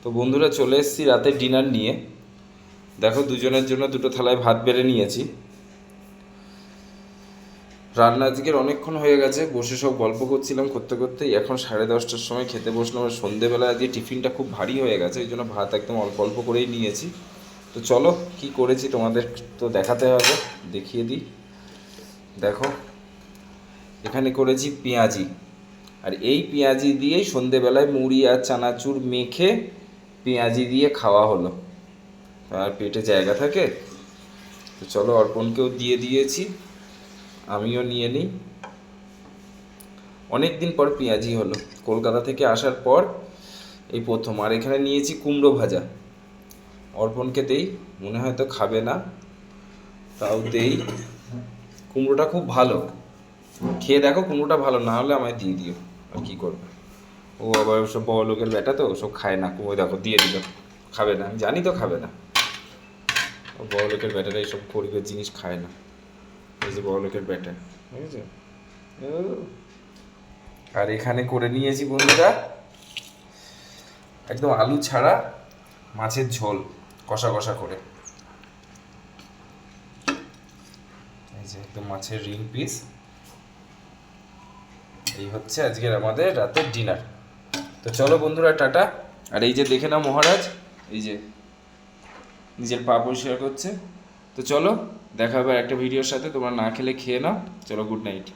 তো বন্ধুরা চলে এসেছি রাতের ডিনার নিয়ে। দেখো দুজনের জন্য দুটো থালায় ভাত বেড়ে নিয়েছি। রান্না আজকের অনেকক্ষণ হয়ে গেছে, বসে সব গল্প করছিলাম করতে করতেই এখন 10:30টার সময় খেতে বসলাম। আর সন্ধেবেলা আজকে টিফিনটা খুব ভারী হয়ে গেছে, ওই জন্য ভাত একদম অল্প অল্প করেই নিয়েছি। তো চলো কি করেছি তোমাদের তো দেখাতে হবে, দেখিয়ে দিই। দেখো এখানে করেছি পেঁয়াজি, আর এই পেঁয়াজি দিয়েই সন্ধেবেলায় মুড়ি আর চানাচুর মেখে পেঁয়াজি দিয়ে খাওয়া হলো। আর পেটে জায়গা থাকে, তো চলো অর্পণকেও দিয়ে দিয়েছি, আমিও নিয়ে নিই। অনেক দিন পর পেঁয়াজি হলো, কলকাতা থেকে আসার পর এই প্রথম। আর এখানে নিয়েছি কুমড়ো ভাজা, অর্পণকে দেই, মনে হয় তো খাবে না, তাও দেই। কুমড়োটা খুব ভালো, খেয়ে দেখো কুমড়োটা ভালো না হলে আমায় দিয়ে দিও, আর কী করবে। ও আবার ওসব বড় লোকের বেটা তো, ওসব খায় না। কুমড়ো দেখো দিয়ে দিল, খাবে না, আমি জানি তো খাবে না। ও বড় লোকের বেটারা এইসব গরিবের জিনিস খায় না। এই যে বড় লোকের বেটা, বুঝেছো? আর এখানে করে নিয়েছি বন্ধুরা একদম আলু ছাড়া মাছের ঝোল, কষা কষা করে। এই যে একদম মাছের রিং পিস। এই হচ্ছে আজকের আমাদের রাতের ডিনার। তো চলো বন্ধুরা টাটা। আর এই যে দেখে নাও মহারাজ, এই যে নিজের পা পরিষ্কার করছে। তো চলো দেখা হবে একটা ভিডিওর সাথে, তোমরা না খেলে খেয়ে নাও। চলো, গুড নাইট।